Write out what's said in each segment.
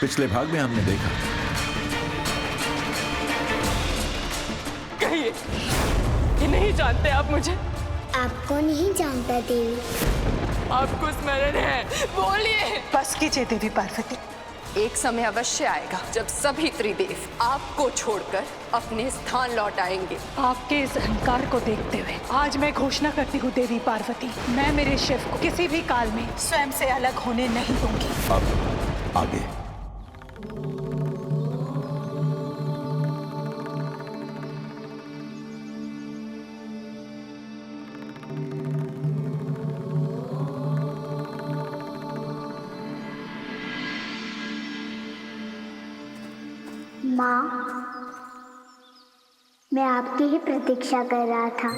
पिछले भाग में हमने देखा। कहिए, ये नहीं जानते आप मुझे? आपको नहीं जानता देवी। आपको स्मरण है, बोलिए। बस कीजिए देवी पार्वती। एक समय अवश्य आएगा जब सभी त्रिदेव आपको छोड़कर अपने स्थान लौट आएंगे। आपके इस अहंकार को देखते हुए आज मैं घोषणा करती हूँ देवी पार्वती, मैं मेरे शिव को किसी भी काल में स्वयं से अलग होने नहीं दूंगी। अब आगे। माँ, मैं आपकी ही प्रतीक्षा कर रहा था।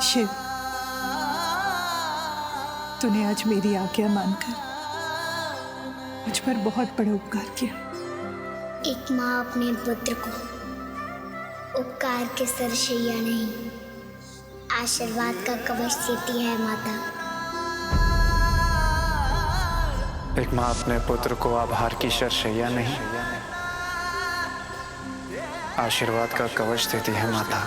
शिव, तूने आज मेरी आज्ञा मानकर मुझ पर बहुत बड़ा उपकार किया। एक माँ अपने पुत्र को उपकार के सरशैया नहीं, आशीर्वाद का कवच देती है माता। एक माँ अपने पुत्र को आभार की शरशैया नहीं, आशीर्वाद का कवच देती है माता।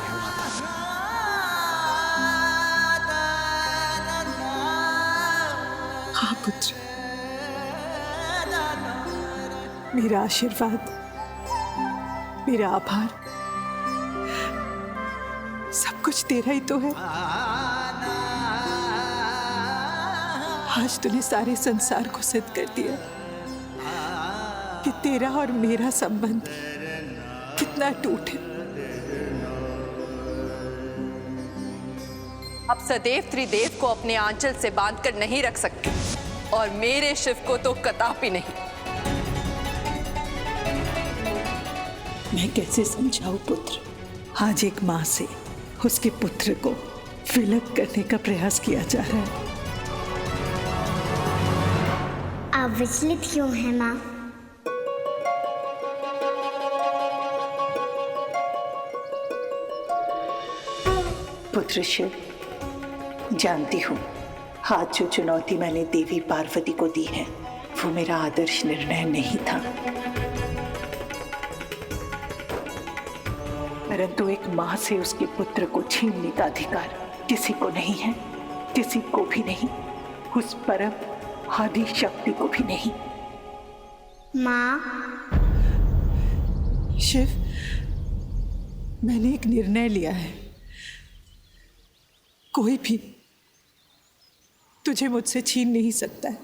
हाँ पुत्र, मेरा आशीर्वाद, मेरा आभार, सब कुछ तेरा ही तो है। आज तूने सारे संसार को सिद्ध कर दिया कि तेरा और मेरा संबंध कितना टूट है। अब सदैव त्रिदेव को अपने आंचल से बांधकर नहीं रख सकते, और मेरे शिव को तो कदापि नहीं। मैं कैसे समझाऊं पुत्र, आज एक माँ से उसके पुत्र को विलग करने का प्रयास किया जा रहा है। आप विचलित क्यों हैं माँ? पुत्र शिव, जानती हूँ आज जो चुनौती मैंने देवी पार्वती को दी है वो मेरा आदर्श निर्णय नहीं था, परंतु एक माँ से उसके पुत्र को छीनने का अधिकार किसी को नहीं है, किसी को भी नहीं, उस परम आदि शक्ति को भी नहीं। माँ, शिव, मैंने एक निर्णय लिया है। कोई भी तुझे मुझसे छीन नहीं सकता है।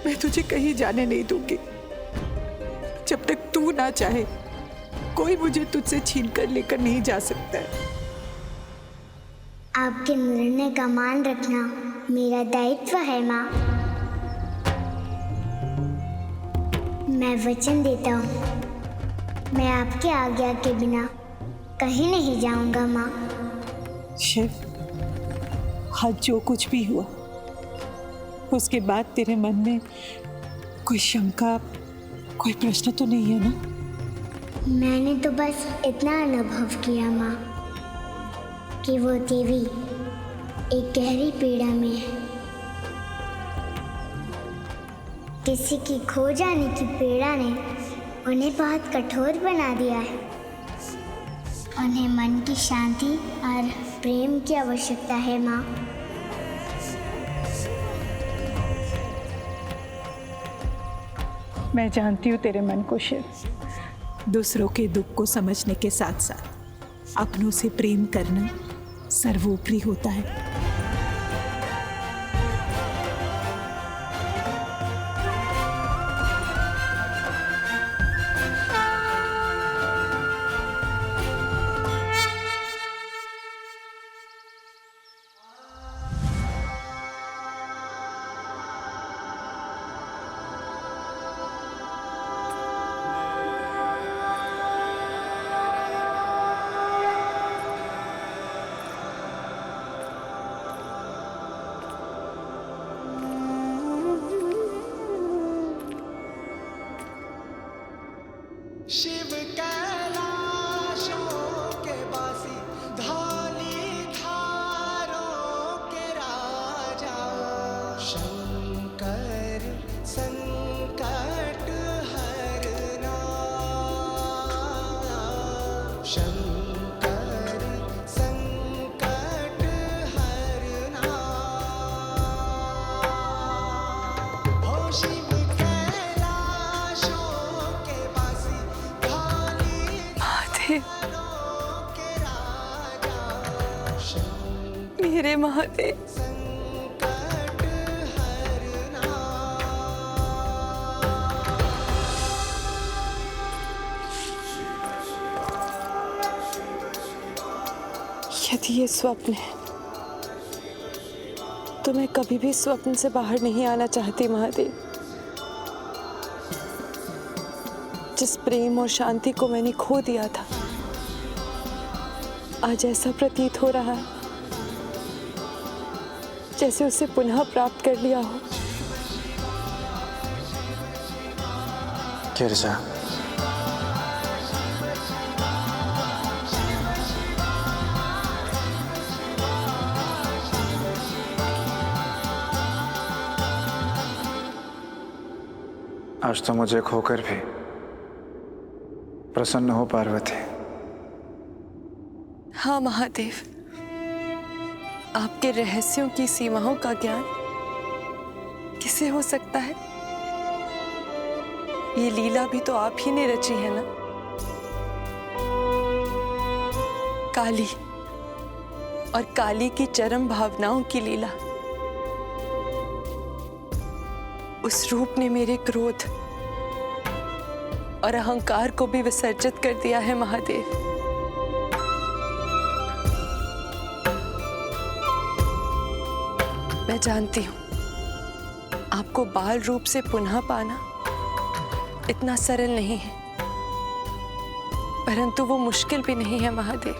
मैं तुझे कहीं जाने नहीं दूंगी। जब तक तू ना चाहे कोई मुझे तुझसे छीन कर लेकर नहीं जा सकता है। आपके निर्णय का मान रखना मेरा दायित्व है माँ। मैं वचन देता हूँ, मैं आपके आज्ञा के बिना कहीं नहीं जाऊंगा माँ। शिव, आज जो कुछ भी हुआ उसके बाद तेरे मन में कोई शंका, कोई प्रश्न तो नहीं है ना? मैंने तो बस इतना अनुभव किया माँ कि वो देवी एक गहरी पीड़ा में है। किसी की खो जाने की पीड़ा ने उन्हें बहुत कठोर बना दिया है। उन्हें मन की शांति और प्रेम की आवश्यकता है माँ। मैं जानती हूँ तेरे मन को शिव। दूसरों के दुख को समझने के साथ साथ अपनों से प्रेम करना सर्वोपरि होता है। शिव कैलाशों के वासी, धौली धारों के राजा, शंकर संकट हरना, शंकर संकट हरना, हो शिव मेरे महादेव, संकट हरना। यदि ये स्वप्न है तो मैं कभी भी स्वप्न से बाहर नहीं आना चाहती महादेव। जिस प्रेम और शांति को मैंने खो दिया था, आज ऐसा प्रतीत हो रहा है जैसे उसे पुनः प्राप्त कर लिया हो। गिरजा, आज तो मुझे खोकर भी प्रसन्न हो पार्वती। हाँ महादेव, आपके रहस्यों की सीमाओं का ज्ञान किसे हो सकता है? ये लीला भी तो आप ही ने रची है ना। काली और काली की चरम भावनाओं की लीला। उस रूप ने मेरे क्रोध और अहंकार को भी विसर्जित कर दिया है महादेव। मैं जानती हूं आपको बाल रूप से पुनः पाना इतना सरल नहीं है, परंतु वो मुश्किल भी नहीं है महादेव।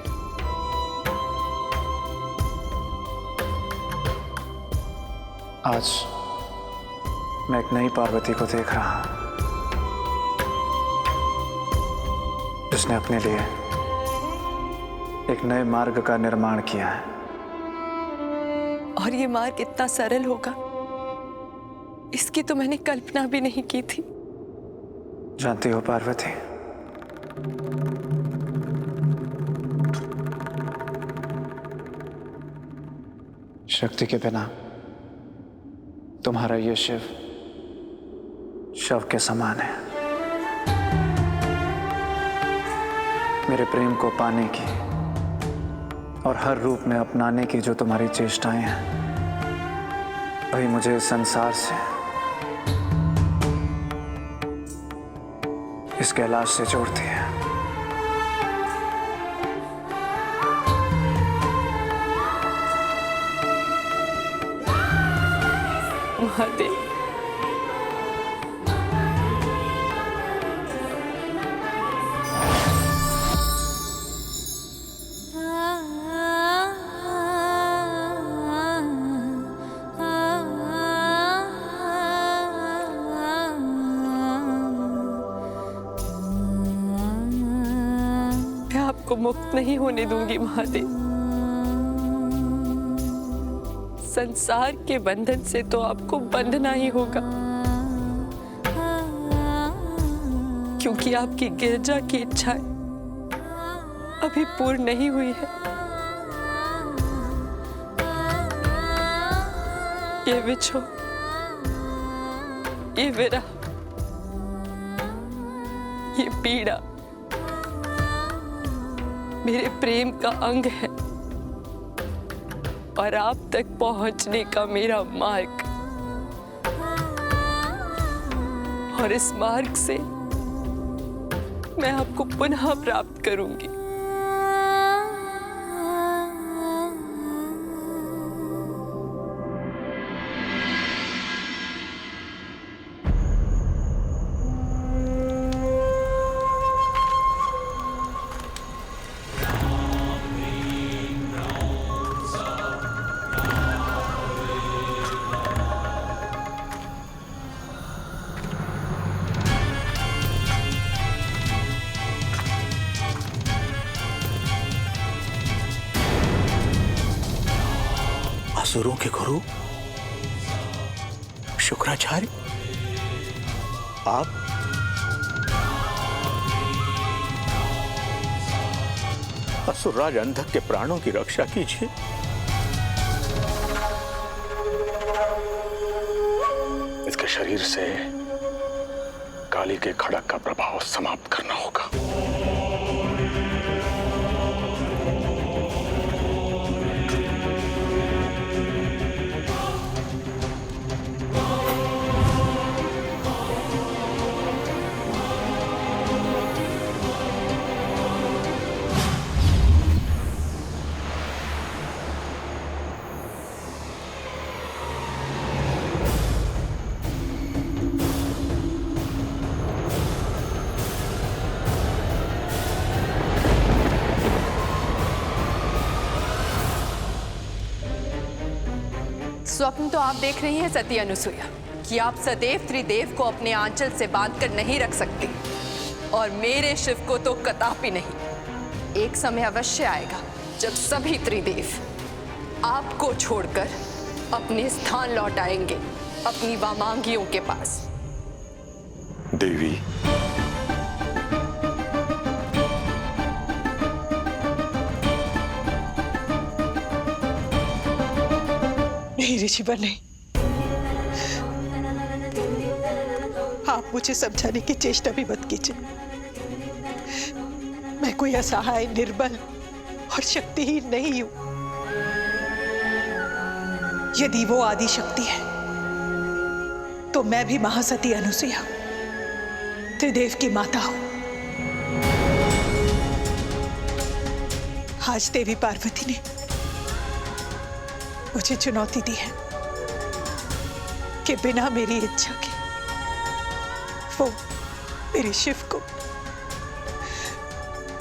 आज मैं एक नई पार्वती को देख रहा हूं, जिसने अपने लिए एक नए मार्ग का निर्माण किया है। और ये मार्ग इतना सरल होगा, इसकी तो मैंने कल्पना भी नहीं की थी। जानती हो पार्वती, शक्ति के बिना तुम्हारा ये शिव शव के समान है। मेरे प्रेम को पाने की और हर रूप में अपनाने की जो तुम्हारी चेष्टाएं हैं, वही मुझे इस संसार से, इस कैलाश से जोड़ती है। महादेव, मैं आपको मुक्त नहीं होने दूंगी महादेव। संसार के बंधन से तो आपको बंधना ही होगा, क्योंकि आपकी गिरजा की इच्छाएं अभी पूर्ण नहीं हुई है। ये विछोह, ये विरह, ये पीड़ा मेरे प्रेम का अंग है और आप तक पहुंचने का मेरा मार्ग। और इस मार्ग से मैं आपको पुनः प्राप्त करूंगी। असुरों के गुरु शुक्राचार्य, आप असुरराज अंधक के प्राणों की रक्षा कीजिए। इसके शरीर से काली के खड़क का प्रभाव समाप्त करना होगा। स्वप्न तो आप देख रही हैं सती अनुसुईया कि आप सदैव त्रिदेव को अपने आंचल से बांधकर नहीं रख सकती, और मेरे शिव को तो कदापि नहीं। एक समय अवश्य आएगा जब सभी त्रिदेव आपको छोड़कर अपने स्थान लौट आएंगे, अपनी वामांगियों के पास। देवी, नहीं ऋषिवर, नहीं। आप मुझे समझाने की चेष्टा भी मत कीजिए। मैं कोई असहाय, निर्बल और शक्तिहीन नहीं हूं। यदि वो आदि शक्ति है तो मैं भी महासती अनुसुईया, त्रिदेव की माता हूं। आज देवी पार्वती ने मुझे चुनौती दी है कि बिना मेरी इच्छा के वो मेरे शिव को,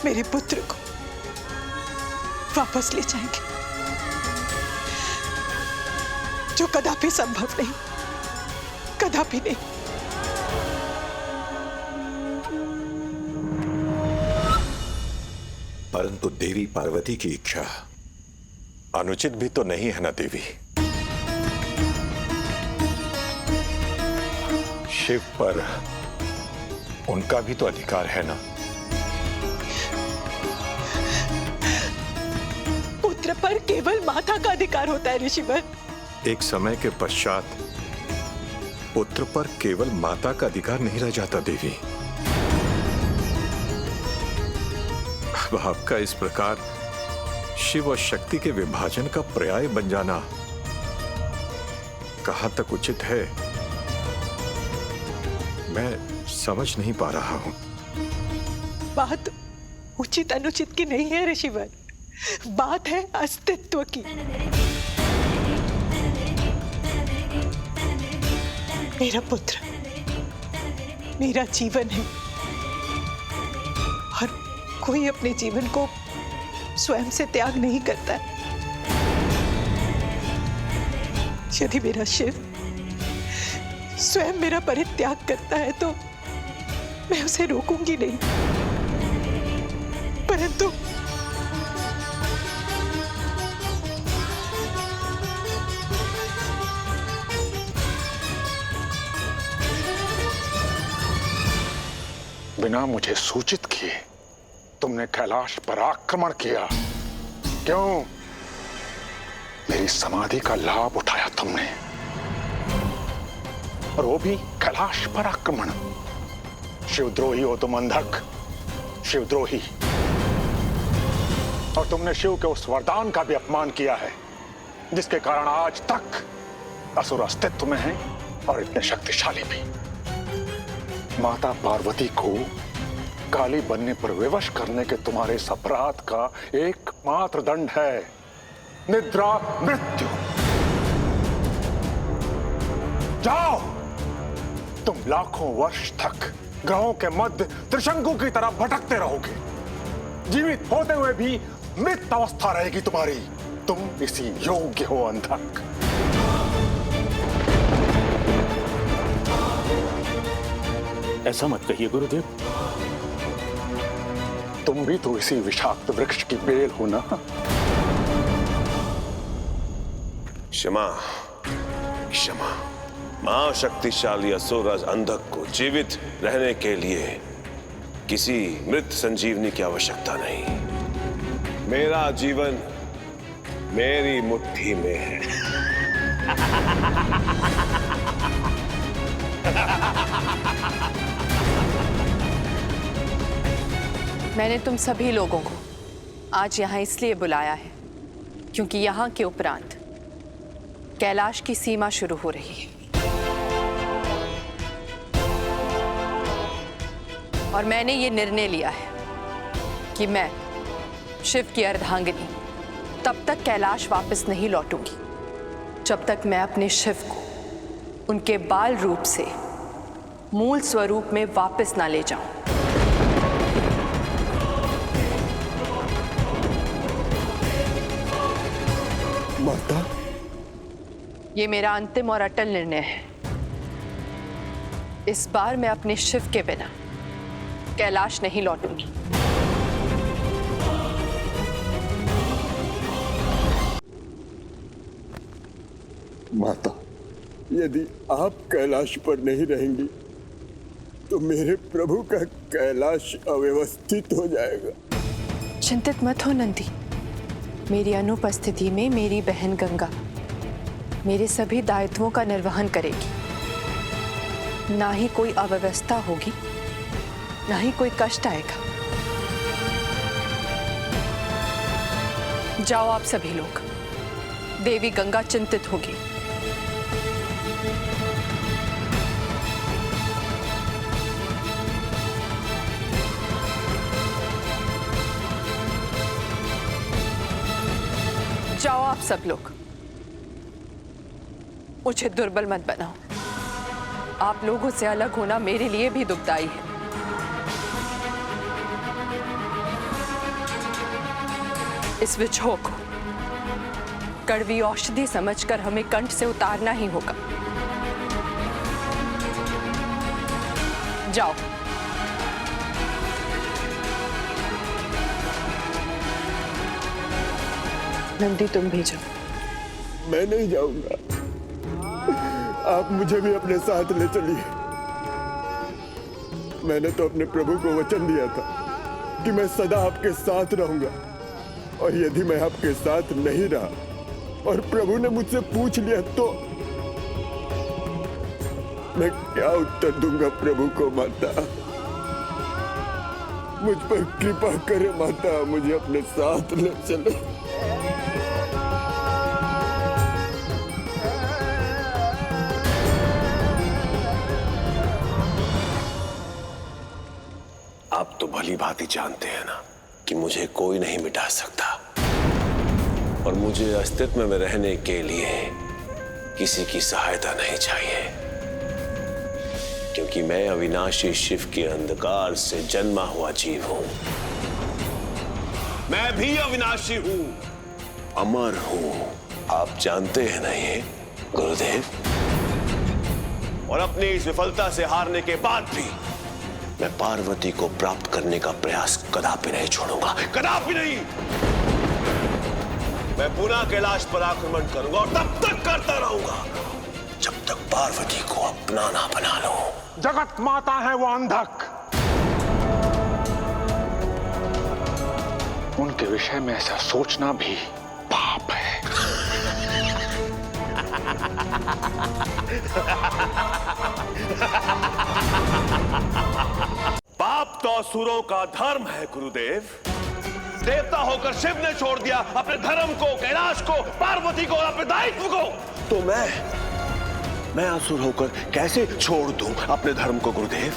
मेरे पुत्र को वापस ले जाएंगे, जो कदापि संभव नहीं, कदापि नहीं। परंतु देवी पार्वती की इच्छा अनुचित भी तो नहीं है ना देवी। शिव पर उनका भी तो अधिकार है ना। पुत्र पर केवल माता का अधिकार होता है ऋषिवर। एक समय के पश्चात पुत्र पर केवल माता का अधिकार नहीं रह जाता देवी। अब आपका इस प्रकार शिव और शक्ति के विभाजन का पर्याय बन जाना कहां तक उचित है, मैं समझ नहीं पा रहा हूं। बात उचित अनुचित की नहीं है ऋषिवर, बात है अस्तित्व की। मेरा पुत्र मेरा जीवन है, और कोई अपने जीवन को स्वयं से त्याग नहीं करता। यदि मेरा शिव स्वयं मेरा परित्याग करता है तो मैं उसे रोकूंगी नहीं, परंतु बिना मुझे सूचित किए तुमने कैलाश पर आक्रमण किया। क्यों? मेरी समाधि का लाभ उठाया तुमने, और वो भी कैलाश पर आक्रमण। शिवद्रोही हो तुम, अंधक शिवद्रोही। और तुमने शिव के उस वरदान का भी अपमान किया है जिसके कारण आज तक असुर अस्तित्व में हैं और इतने शक्तिशाली भी। माता पार्वती को काली बनने पर विवश करने के तुम्हारे इस अपराध का एकमात्र दंड है निद्रा मृत्यु। जाओ, तुम लाखों वर्ष तक ग्रहों के मध्य त्रिशंकु की तरह भटकते रहोगे। जीवित होते हुए भी मृत अवस्था रहेगी तुम्हारी। तुम इसी योग्य हो, अंधक। ऐसा मत कहिए गुरुदेव। तुम भी तो इसी विषाक्त वृक्ष की बेल हो ना। क्षमा, क्षमा। महाशक्तिशाली असुर अंधक को जीवित रहने के लिए किसी मृत संजीवनी की आवश्यकता नहीं। मेरा जीवन मेरी मुट्ठी में है। मैंने तुम सभी लोगों को आज यहाँ इसलिए बुलाया है क्योंकि यहाँ के उपरांत कैलाश की सीमा शुरू हो रही है और मैंने ये निर्णय लिया है कि मैं शिव की अर्धांगिनी तब तक कैलाश वापस नहीं लौटूंगी जब तक मैं अपने शिव को उनके बाल रूप से मूल स्वरूप में वापस ना ले जाऊं। माता, ये मेरा अंतिम और अटल निर्णय है। इस बार मैं अपने शिव के बिना कैलाश नहीं लौटूंगी। माता, यदि आप कैलाश पर नहीं रहेंगी तो मेरे प्रभु का कैलाश अव्यवस्थित हो जाएगा। चिंतित मत हो नंदी, मेरी अनुपस्थिति में मेरी बहन गंगा मेरे सभी दायित्वों का निर्वहन करेगी। ना ही कोई अव्यवस्था होगी, ना ही कोई कष्ट आएगा। जाओ आप सभी लोग, देवी गंगा चिंतित होगी। जाओ आप सब लोग, मुझे दुर्बल मत बनाओ। आप लोगों से अलग होना मेरे लिए भी दुखदाई है। इस विछोह को कड़वी औषधि समझकर हमें कंठ से उतारना ही होगा। जाओ। नंदी तुम भी जाओ। मैं नहीं जाऊंगा, आप मुझे भी अपने साथ ले चलिए। मैंने तो अपने प्रभु को वचन दिया था कि मैं सदा आपके साथ रहूंगा, और यदि मैं आपके साथ नहीं रहा और प्रभु ने मुझसे पूछ लिया तो मैं क्या उत्तर दूंगा प्रभु को। माता, मुझ पर कृपा करे माता, मुझे अपने साथ ले चले। आप तो भली भांति जानते हैं ना कि मुझे कोई नहीं मिटा सकता, और मुझे अस्तित्व में रहने के लिए किसी की सहायता नहीं चाहिए, क्योंकि मैं अविनाशी शिव के अंधकार से जन्मा हुआ जीव हूं। मैं भी अविनाशी हूं, अमर हूं। आप जानते हैं ना ये गुरुदेव। और अपनी इस विफलता से हारने के बाद भी मैं पार्वती को प्राप्त करने का प्रयास कदापि नहीं छोड़ूंगा, कदापि नहीं। मैं पुनः कैलाश पर आक्रमण करूंगा, और तब तक करता रहूंगा जब तक पार्वती को अपना ना बना लूं। जगत माता है वो अंधक, उनके विषय में ऐसा सोचना भी पाप है। पाप तो असुरों का धर्म है गुरुदेव। देवता होकर शिव ने छोड़ दिया अपने धर्म को, कैलाश को, पार्वती को और अपने दायित्व को, तो मैं असुर होकर कैसे छोड़ दूं अपने धर्म को गुरुदेव?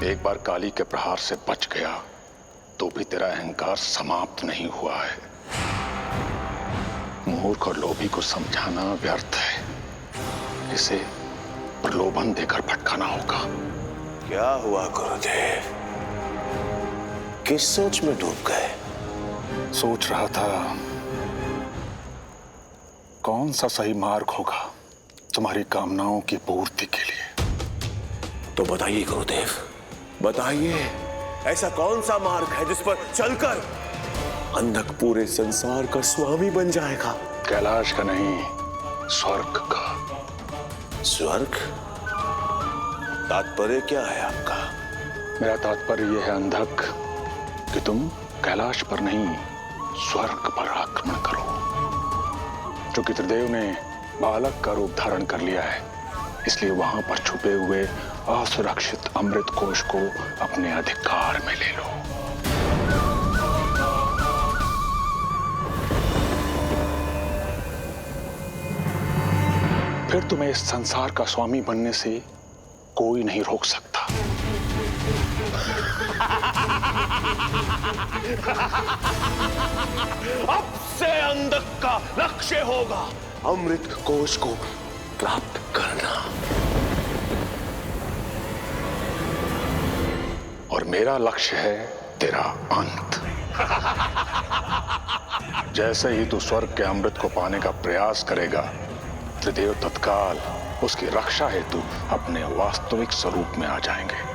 एक बार काली के प्रहार से बच गया तो भी तेरा अहंकार समाप्त नहीं हुआ है। मूर्ख और लोभी को समझाना व्यर्थ है, इसे प्रलोभन देकर भटकाना होगा। क्या हुआ गुरुदेव? किस सोच में डूब गए? सोच रहा था कौन सा सही मार्ग होगा तुम्हारी कामनाओं की पूर्ति के लिए। तो बताइए गुरुदेव, बताइए, ऐसा कौन सा मार्ग है जिस पर चलकर अंधक पूरे संसार का स्वामी बन जाएगा। कैलाश का नहीं, स्वर्ग का। स्वर्ग? तात्पर्य क्या है आपका? मेरा तात्पर्य यह है अंधक कि तुम कैलाश पर नहीं, स्वर्ग पर आक्रमण करो। क्योंकि त्रिदेव ने बालक का रूप धारण कर लिया है, इसलिए वहां पर छुपे हुए असुरक्षित अमृत कोश को अपने अधिकार में ले लो। फिर तुम्हें इस संसार का स्वामी बनने से कोई नहीं रोक सकता। अब से अंधक का लक्ष्य होगा अमृत कोश को प्राप्त करना। और मेरा लक्ष्य है तेरा अंत। जैसे ही तू स्वर्ग के अमृत को पाने का प्रयास करेगा, त्रिदेव तत्काल उसकी रक्षा हेतु अपने वास्तविक स्वरूप में आ जाएंगे।